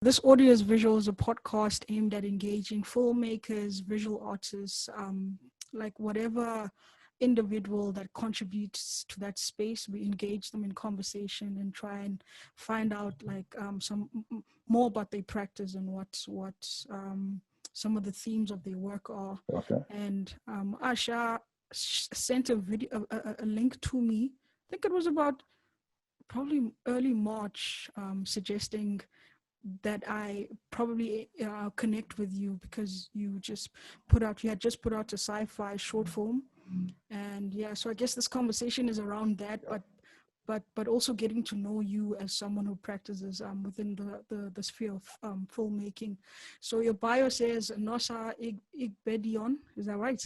This Audio is Visual is a podcast aimed at engaging filmmakers, visual artists, like whatever individual that contributes to that space. We engage them in conversation and try and find out like more about their practice and what some of the themes of their work are. Okay. And Asha sent a video, a link to me. I think it was about probably early March, suggesting that I probably connect with you because you had just put out a sci-fi short film, and yeah, so I guess this conversation is around that, but also getting to know you as someone who practices within the sphere of filmmaking. So your bio says Nosa Igbinedion, is that right?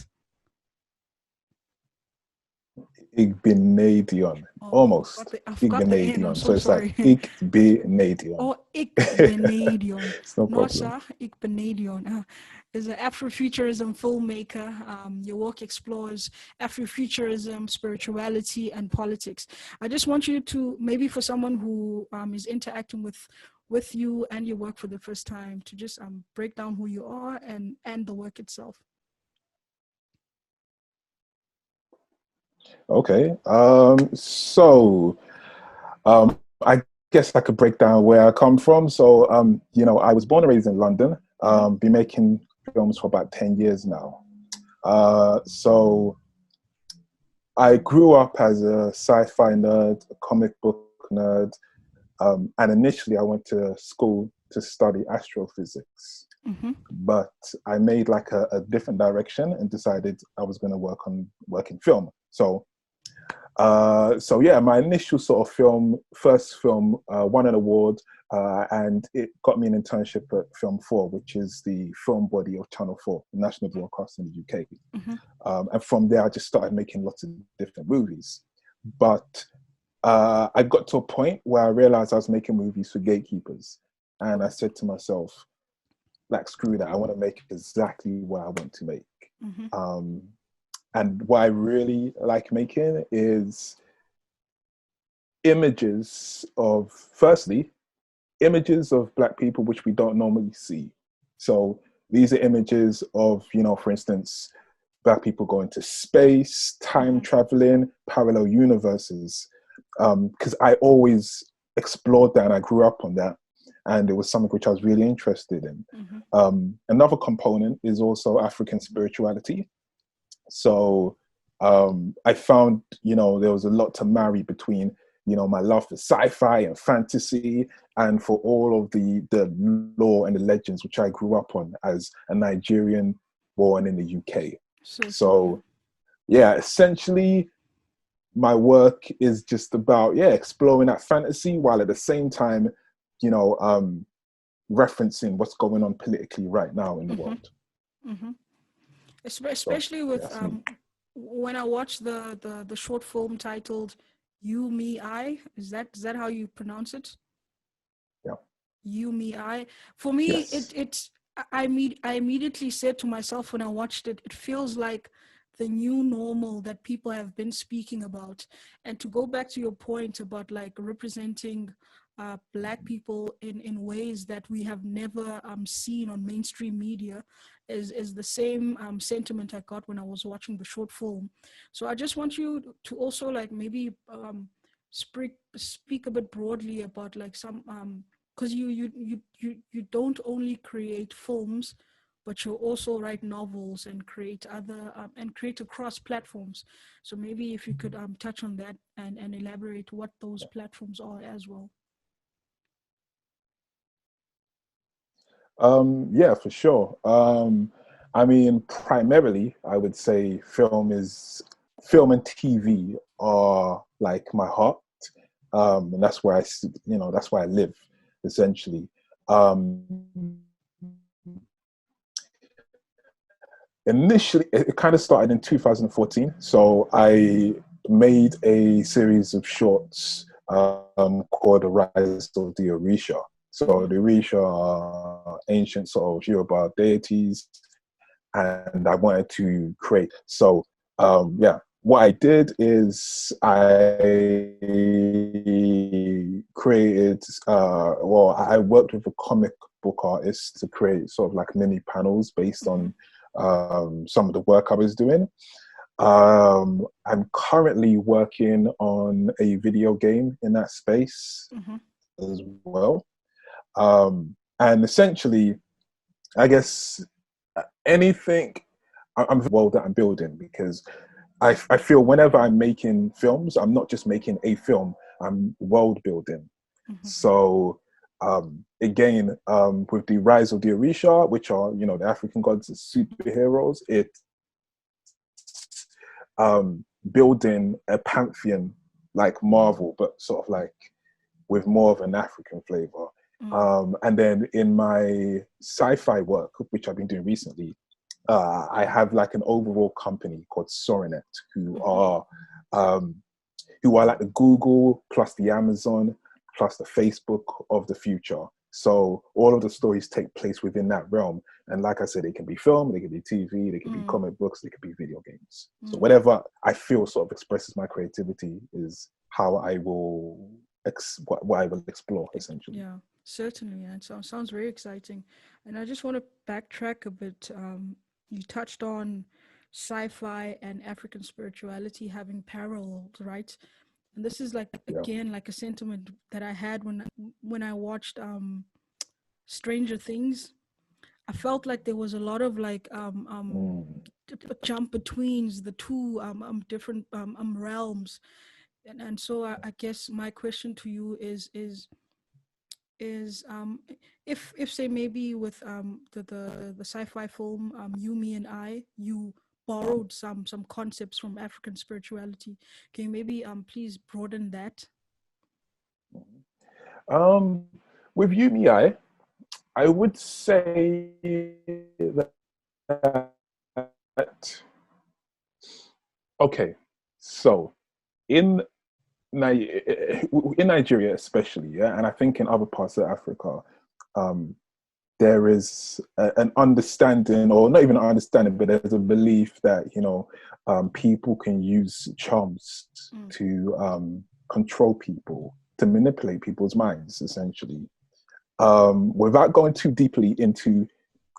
Igbinedion, almost. I forgot the N. I'm So so it's sorry. like Igbinedion. Oh, Igbinedion. It's no problem. Nosa Igbinedion is an Afro-futurism filmmaker. Your work explores Afro-futurism, spirituality, and politics. I just want you to, maybe for someone who is interacting with you and your work for the first time, to just break down who you are and the work itself. Okay. I guess I could break down where I come from. So, I was born and raised in London. Been making films for about 10 years now. So I grew up as a sci-fi nerd, a comic book nerd. And initially I went to school to study astrophysics. But I made like a different direction and decided I was going to work in film. So yeah, my initial sort of first film, won an award, and it got me an internship at Film 4, which is the film body of Channel 4, the national broadcast in the UK. And from there, I just started making lots of different movies. But I got to a point where I realized I was making movies for gatekeepers. And I said to myself, like, screw that, I want to make exactly what I want to make. And what I really like making is images of Black people, which we don't normally see. So these are images of, for instance, Black people going to space, time traveling, parallel universes. Because I always explored that and I grew up on that. And it was something which I was really interested in. Another component is also African spirituality. So I found, there was a lot to marry between, my love for sci-fi and fantasy and for all of the lore and the legends which I grew up on as a Nigerian born in the UK. So yeah, essentially my work is just about, exploring that fantasy while at the same time, referencing what's going on politically right now in the world. Especially with when I watched the short film titled UMEI, is that how you pronounce it? Yeah. UMEI. For me, yes. I immediately said to myself when I watched it, it feels like the new normal that people have been speaking about. And to go back to your point about like representing Black people in ways that we have never seen on mainstream media is the same sentiment I got when I was watching the short film. So I just want you to also like maybe speak a bit broadly about like some because you don't only create films, but you also write novels and create other and create across platforms. So maybe if you could touch on that and elaborate what those platforms are as well. Yeah, for sure. I mean, primarily, I would say film and TV are like my heart. And that's where that's where I live, essentially. Initially, it kind of started in 2014. So I made a series of shorts called The Rise of the Orisha. So the Orisha are ancient sort of Yoruba deities, and I wanted to create. So yeah, what I did is I created, well, I worked with a comic book artist to create sort of like mini panels based on some of the work I was doing. I'm currently working on a video game in that space as well. And essentially, I guess anything, I'm the world that I'm building, because I feel whenever I'm making films, I'm not just making a film, I'm world building. So again, with the rise of the Orisha, which are, you know, the African gods as superheroes, it's building a pantheon like Marvel, but sort of like with more of an African flavor. And then in my sci-fi work, which I've been doing recently, I have like an overall company called Sorinet, who are like the Google plus the Amazon plus the Facebook of the future. So all of the stories take place within that realm. And like I said, they can be film, they can be TV, they can be comic books, they can be video games. So whatever I feel sort of expresses my creativity is how I will what I will explore, essentially. Yeah, certainly. And so sounds very exciting. And I just want to backtrack a bit. You touched on sci-fi and African spirituality having parallels, right? And this is like again like a sentiment that I had when I watched Stranger Things. I felt like there was a lot of like jump betweens the two different realms, and so I guess my question to you is if say maybe with the sci-fi film UMEI, you borrowed some concepts from African spirituality. Can you maybe please broaden that? With UMEI, I would say that okay, so in in Nigeria especially, yeah, and I think in other parts of Africa, there is an understanding, or not even an understanding, but there's a belief that, you know, people can use charms to control people, to manipulate people's minds, essentially. Without going too deeply into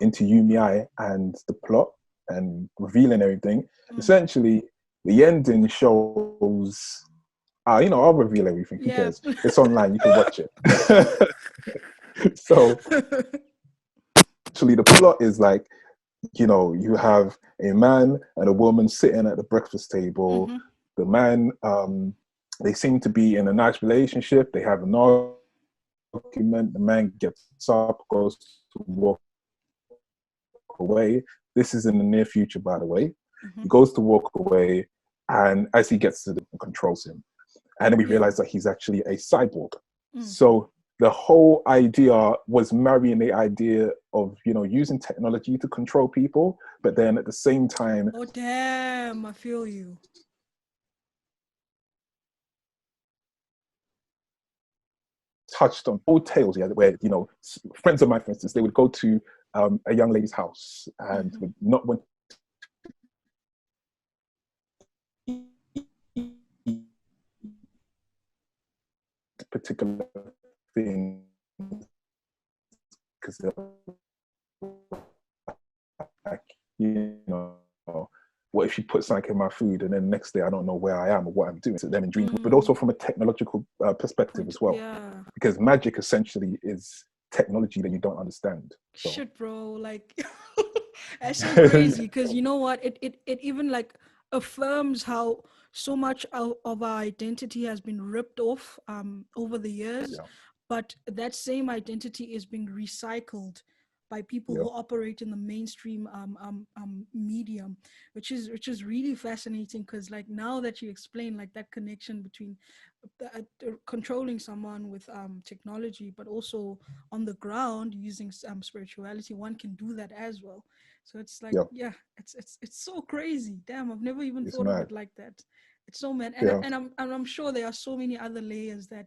UMI and the plot and revealing everything, essentially the ending shows. You know, I'll reveal everything. Who cares? It's online. You can watch it. So, actually, the plot is like, you know, you have a man and a woman sitting at the breakfast table. The man, they seem to be in a nice relationship. They have an argument. The man gets up, goes to walk away. This is in the near future, by the way. He goes to walk away, and as he gets to the controls him. And then we realize that he's actually a cyborg. So the whole idea was marrying the idea of, you know, using technology to control people, but then at the same time... Oh, damn, I feel you. Touched on old tales, yeah, where, you know, friends of mine, for instance, they would go to a young lady's house and would not want particular thing because they're like, you know, what if she puts something in my food and then the next day I don't know where I am or what I'm doing? So then in dreams, but also from a technological perspective as well, because magic essentially is technology that you don't understand. So. Shit, bro, like that's so crazy because you know what? It even like affirms how so much of our identity has been ripped off over the years, but that same identity is being recycled by people who operate in the mainstream medium, which is really fascinating because like now that you explain like that connection between controlling someone with technology, but also on the ground using spirituality, one can do that as well. So it's like it's so crazy. Damn, I've never even thought of it like that. It's so mad, and I'm sure there are so many other layers that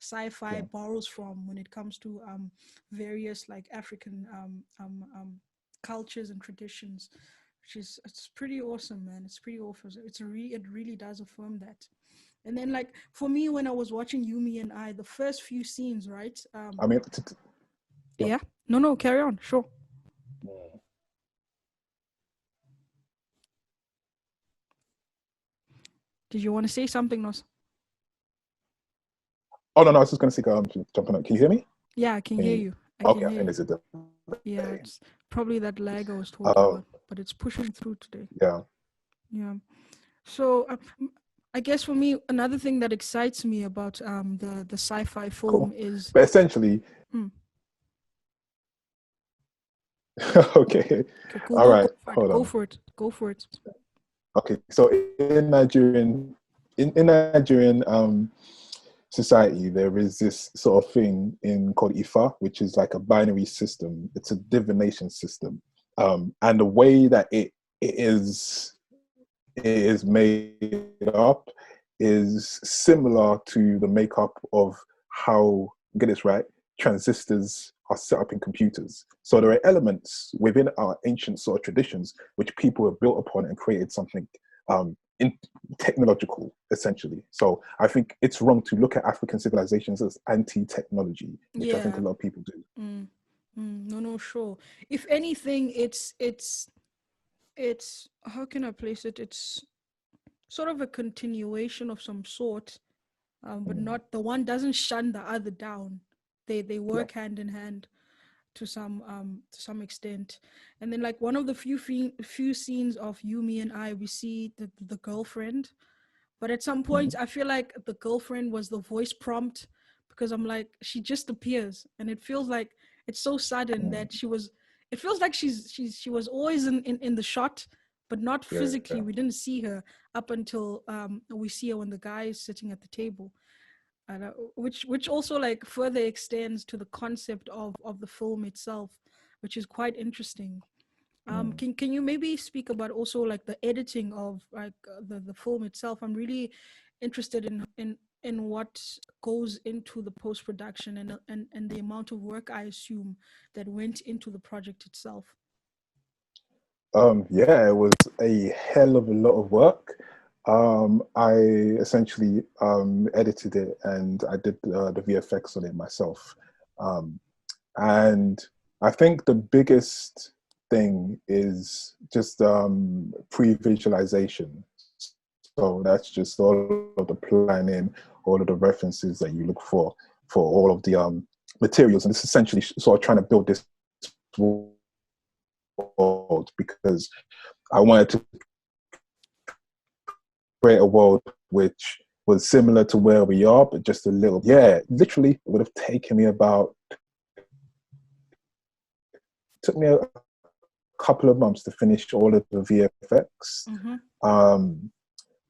sci-fi borrows from when it comes to various like African cultures and traditions. it's pretty awesome, man. It's pretty awesome. It really does affirm that. And then, like, for me, when I was watching Yumi and I, the first few scenes, right? I mean, Yeah. No, carry on. Sure. Did you want to say something, Nos? oh no, I was just going to say, jumping up. Can you hear me? Yeah, I can hear you. I Okay, can I hear think you. this is the. Yeah, it's probably that lag I was talking about, but it's pushing through today. Yeah. Yeah. So I guess for me, another thing that excites me about the sci-fi film Cool. is. But essentially. Okay. Cool. All right. Hold Go on. for it. Go for it. Okay. So in Nigerian, in Nigerian society, there is this sort of thing called Ifa, which is like a binary system. It's a divination system, and the way that it is made up is similar to the makeup of how, get this right, transistors are set up in computers. So there are elements within our ancient sort of traditions which people have built upon and created something in technological, essentially. So I think it's wrong to look at African civilizations as anti-technology, which I think a lot of people do. No, sure. If anything, it's how can I place it? It's sort of a continuation of some sort, but not, the one doesn't shun the other down. They work hand in hand to some extent. And then, like, one of the few scenes of Yumi and I, we see the girlfriend, but at some point I feel like the girlfriend was the voice prompt, because I'm like, she just appears and it feels like it's so sudden that it feels like she was always in the shot, but not physically. We didn't see her up until we see her when the guy is sitting at the table. Which also, like, further extends to the concept of the film itself, which is quite interesting. Can you maybe speak about also, like, the editing of, like, the film itself? I'm really interested in what goes into the post-production and the amount of work, I assume, that went into the project itself. Yeah, it was a hell of a lot of work. I essentially edited it and I did the VFX on it myself. And I think the biggest thing is just pre-visualization. So that's just all of the planning, all of the references that you look for all of the materials. And it's essentially sort of trying to build this world, because I wanted to create a world which was similar to where we are, but just a little. Yeah, literally, it would have taken me took me a couple of months to finish all of the VFX.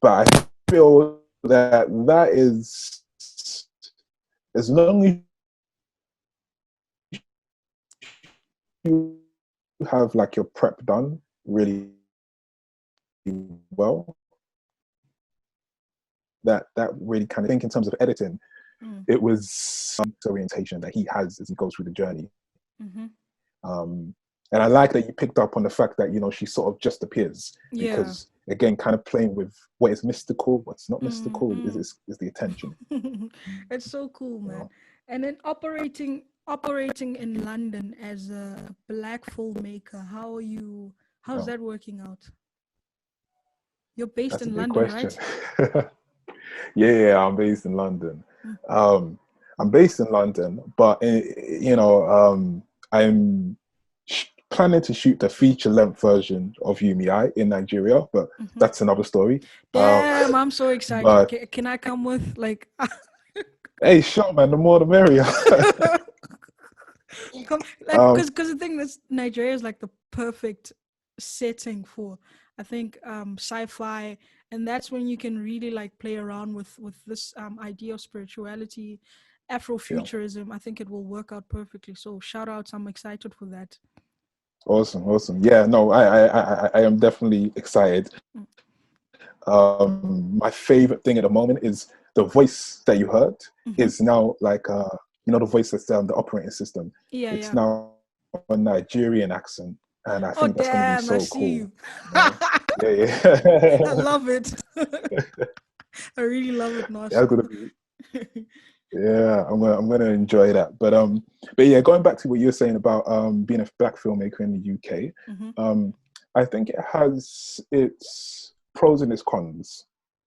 But I feel that is, as long as you have like your prep done really well, that really kind of think in terms of editing, it was some orientation that he has as he goes through the journey. And I like that you picked up on the fact that, you know, she sort of just appears, because again, kind of playing with what is mystical, what's not mystical, is the attention. It's so cool, man. And then operating in London as a Black filmmaker, how's that working out? You're based in London, right? Yeah, I'm based in London. I'm based in London, but you know, I'm planning to shoot the feature-length version of UMEI in Nigeria, but that's another story. Damn, I'm so excited. But, can I come with, like? Hey, sure, man. The more the merrier. Because the thing is, Nigeria is like the perfect setting for, I think, sci-fi, and that's when you can really, like, play around with this idea of spirituality, Afro-futurism. I think it will work out perfectly. So shout outs, I'm excited for that. Awesome. Yeah, no, I am definitely excited. My favorite thing at the moment is the voice that you heard is now like you know, the voice that's the operating system. It's now a Nigerian accent. And I Oh think that's going to be damn! I so see cool. you. You know? Yeah, I yeah. love it. I really love it, That's Nosa. gonna be, yeah, I'm gonna enjoy that. But yeah, going back to what you were saying about being a black filmmaker in the UK, Mm-hmm. I think it has its pros and its cons.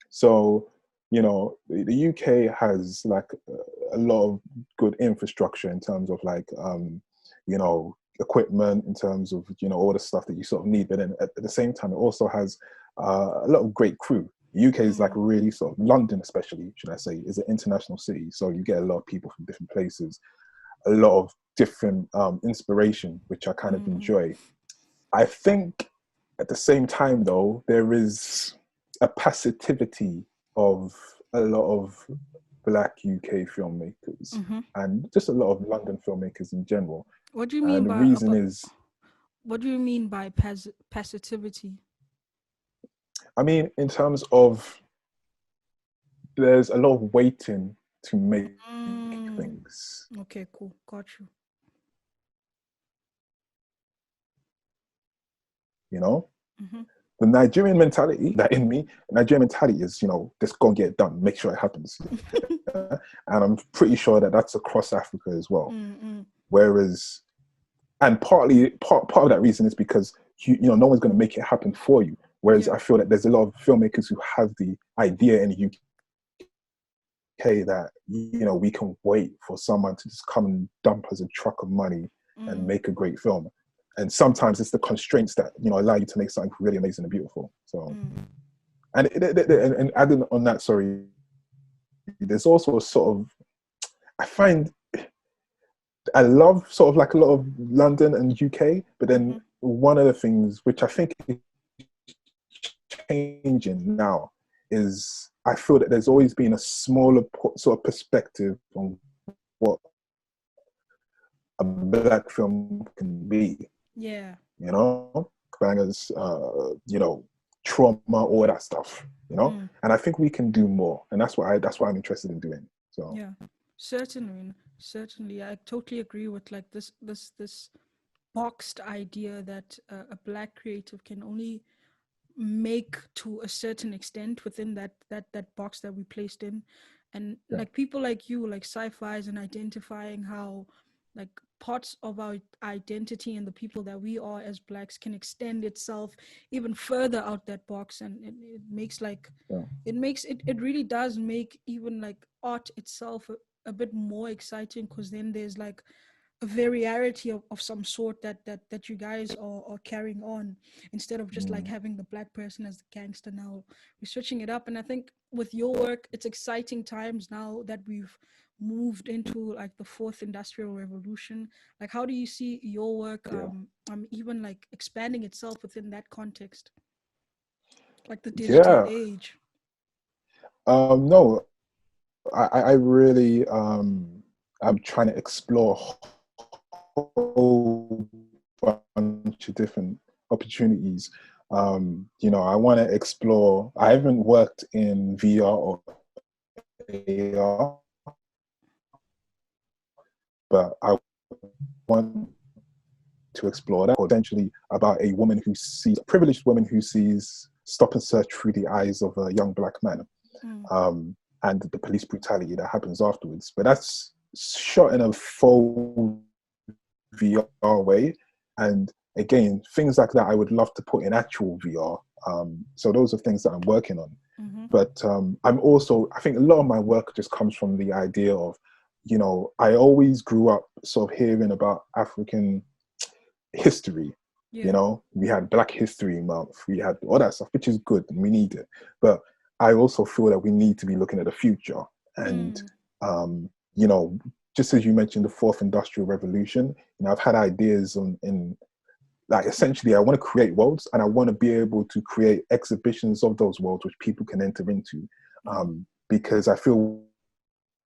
So, you know, the UK has like a lot of good infrastructure in terms of like, you know, equipment, in terms of, you know, all the stuff that you sort of need. But then at the same time, it also has a lot of great crew. The UK is like really sort of, London especially, should I say, is an international city. So you get a lot of people from different places, a lot of different inspiration, which I kind of enjoy. I think at the same time, though, there is a passivity of a lot of black UK filmmakers Mm-hmm. and just a lot of London filmmakers in general. What do you mean And the by reason is, what do you mean by passivity? I mean, in terms of there's a lot of waiting to make things, Okay, cool. Got you. you know? Mm-hmm. The Nigerian mentality, that in me, Nigerian mentality is, you know, just go and get it done, make sure it happens. And I'm pretty sure that that's across Africa as well. Whereas, and part of that reason is because you know, no one's going to make it happen for you. Whereas I feel that there's a lot of filmmakers who have the idea in the UK that, you know, we can wait for someone to just come and dump us a truck of money and make a great film. And sometimes it's the constraints that, you know, allow you to make something really amazing and beautiful. So, and adding on that, sorry, there's also a sort of, I love sort of like a lot of London and UK, but then one of the things which I think is changing now is I feel that there's always been a smaller sort of perspective on what a black film can be. Yeah. You know, bangers, you know, trauma, all that stuff. You know, and I think we can do more, and that's what I'm interested in doing. So yeah, certainly, I totally agree with like this boxed idea that a black creative can only make to a certain extent within that box that we placed in, and yeah, like people like you, like sci-fi's, and identifying how like parts of our identity and the people that we are as blacks can extend itself even further out that box, and it makes like yeah, it really does make even like art itself a bit more exciting, because then there's like a variety of some sort that you guys are carrying on, instead of just like having the black person as the gangster. Now we're switching it up, and I think with your work, it's exciting times now that we've moved into like the fourth industrial revolution. Like, how do you see your work even like expanding itself within that context, like the digital yeah. age? No, I really I'm trying to explore a whole bunch of different opportunities. You know, I want to explore. I haven't worked in VR or AR, but I want to explore that. Potentially about a woman who sees, a privileged woman who sees stop and search through the eyes of a young black man, and the police brutality that happens afterwards. But that's shot in a full VR way. And again, things like that I would love to put in actual VR. So those are things that I'm working on. But I'm also, I think a lot of my work just comes from the idea of, you know, I always grew up sort of hearing about African history. You know, we had Black History Month, we had all that stuff, which is good and we need it. But I also feel that we need to be looking at the future. And, you know, just as you mentioned, the fourth industrial revolution, you know, I've had ideas in like, essentially, I want to create worlds, and I want to be able to create exhibitions of those worlds which people can enter into, because I feel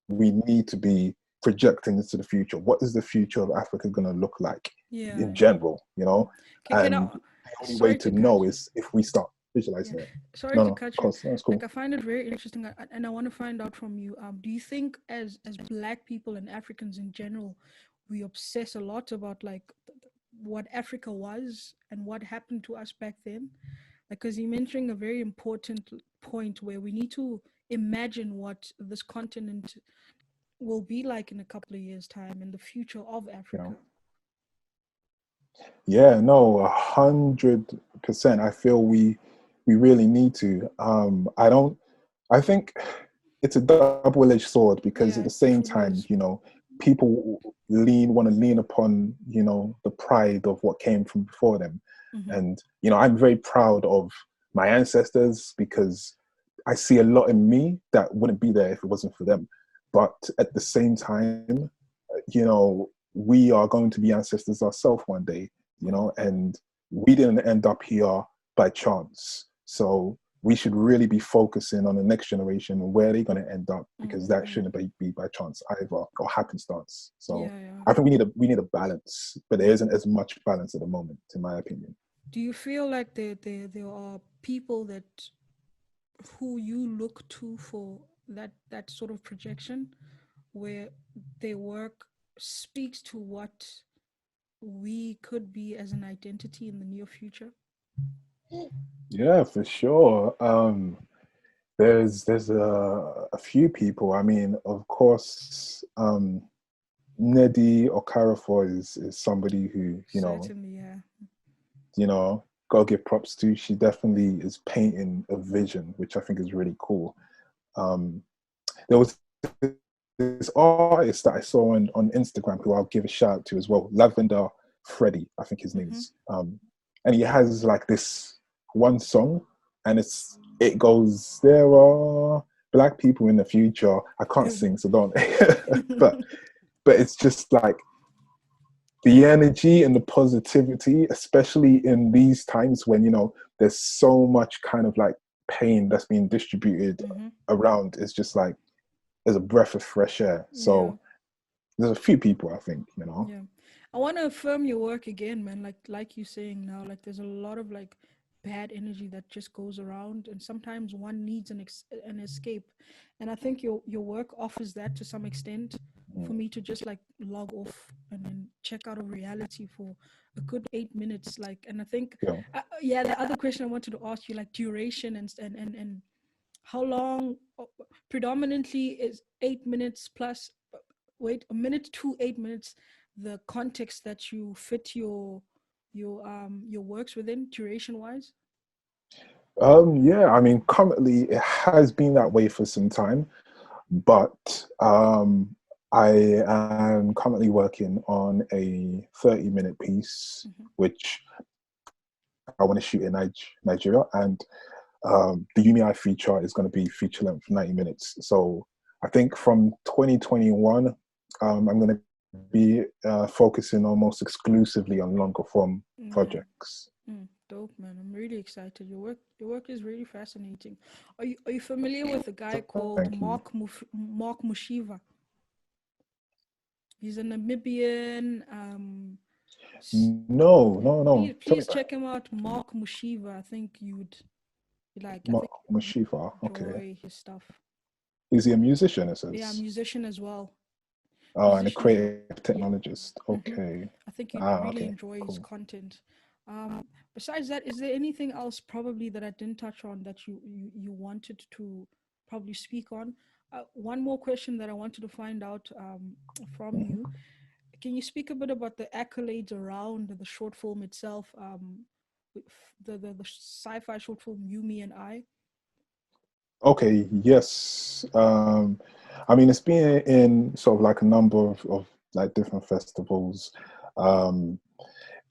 we need to be projecting into the future. What is the future of Africa going to look like in general, you know? Can And I, the only way sorry to to cut know is if we start visualizing it. sorry No, to no, cut of you. course, that's Like, cool. I find it very interesting, and I want to find out from you. Do you think, as black people and Africans in general, we obsess a lot about like what Africa was and what happened to us back then. Because you're mentioning a very important point where we need to imagine what this continent will be like in a couple of years' time and the future of You Africa. know. Yeah, no, 100%. I feel we really need to. I think it's a double-edged sword because Yeah, at the it same truly time, is. people want to lean upon, the pride of what came from before them. Mm-hmm. And, I'm very proud of my ancestors because I see a lot in me that wouldn't be there if it wasn't for them. But at the same time, we are going to be ancestors ourselves one day, and we didn't end up here by chance. So we should really be focusing on the next generation and where they're going to end up, because that shouldn't be by chance either or happenstance. So Yeah. I think we need a balance, but there isn't as much balance at the moment, in my opinion. Do you feel like there are people that who you look to for that sort of projection, where their work speaks to what we could be as an identity in the near future? Yeah, for sure. There's a few people. I mean, of course, Nedi Okarafo is somebody who, Certainly, yeah. gotta give props to. She definitely is painting a vision, which I think is really cool. There was this artist that I saw on Instagram who I'll give a shout out to as well, Lavender Freddy, I think his name is. And he has like this one song, and it goes, "There are black people in the future." I can't sing, so don't. but it's just like the energy and the positivity, especially in these times when there's so much kind of like pain that's being distributed around. It's just like there's a breath of fresh air. So there's a few people, I think, Yeah, I want to affirm your work again, man. Like you saying now, like there's a lot of like bad energy that just goes around, and sometimes one needs an escape, and I think your work offers that to some extent. For me to just like log off and then check out of reality for a good 8 minutes, like, and I think, the other question I wanted to ask you, like duration and how long, predominantly is 8 minutes plus. Wait, a minute to 8 minutes, the context that you fit your works within, duration wise? Yeah, I mean, currently it has been that way for some time, but I am currently working on a 30-minute piece, which I want to shoot in Nigeria, and the UMEI feature is going to be feature length 90 minutes. So I think from 2021, I'm going to be focusing almost exclusively on longer form projects. Dope, man. I'm really excited. Your work is really fascinating. Are you familiar with a guy called Mark Mushiva? He's a Namibian. No. Please check him out, Mark Mushiva. I think you'd like. I think Mushiva. enjoy Okay. his stuff. Is he a musician? It says. Yeah, musician as well. Oh, and a creative technologist. Okay. I think you'd really enjoy his content. Besides that, is there anything else probably that I didn't touch on that you wanted to probably speak on? One more question that I wanted to find out from you. Can you speak a bit about the accolades around the short film itself, the sci-fi short film UMEI? Okay, yes. I mean, it's been in sort of like a number of like different festivals.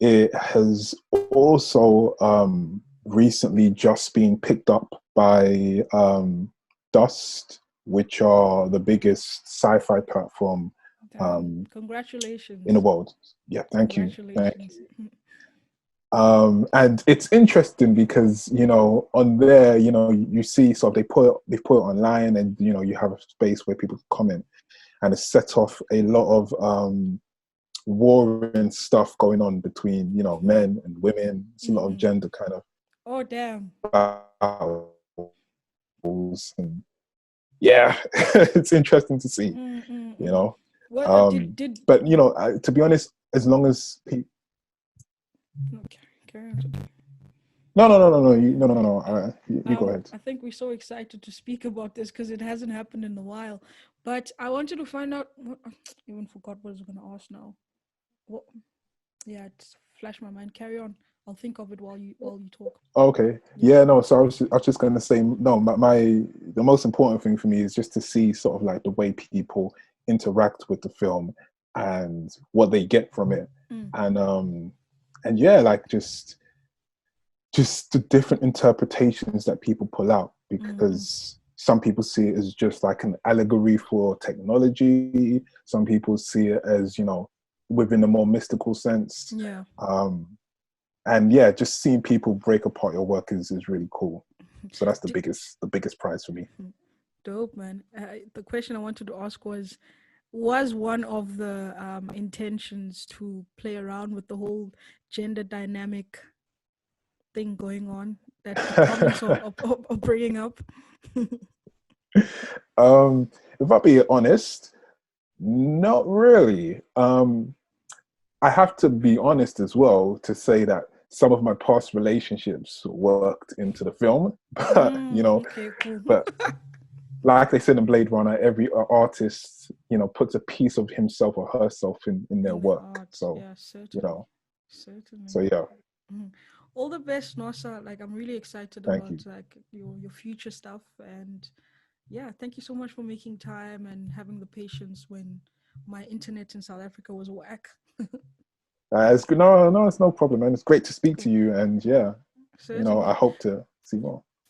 It has also recently just been picked up by Dust, which are the biggest sci-fi platform congratulations in the world. Yeah, thank you. Congratulations. And it's interesting because on there you see, so they put it online, and you have a space where people comment, and it set off a lot of warring stuff going on between men and women. It's a lot of gender kind of battles, and yeah, it's interesting to see. What, But to be honest, as long as Okay, carry on. No. You go ahead. I think we're so excited to speak about this because it hasn't happened in a while. But I wanted to find out. I even forgot what I was going to ask now. What? Yeah, it's flashed my mind. Carry on. I'll think of it while you talk. Okay. Yeah. No. So I was just going to say no. The most important thing for me is just to see sort of like the way people interact with the film and what they get from it, and yeah, like just the different interpretations that people pull out, because some people see it as just like an allegory for technology. Some people see it as, you know, within a more mystical sense. Yeah. And yeah, just seeing people break apart your work is really cool. So that's the biggest prize for me. Dope, man. The question I wanted to ask was one of the intentions to play around with the whole gender dynamic thing going on that the comments are bringing up? If I'll be honest, not really. I have to be honest as well to say that some of my past relationships worked into the film, but you know, okay, cool. but like they said in Blade Runner, every artist, you know, puts a piece of himself or herself in their work. Art. So, Yeah, certainly. you know, certainly. So yeah. All the best, Nosa. Like, I'm really excited about like your future stuff, and yeah, thank you so much for making time and having the patience when my internet in South Africa was whack. It's good. No, it's no problem, man. It's great to speak to you, and yeah, certainly. You know, I hope to see more.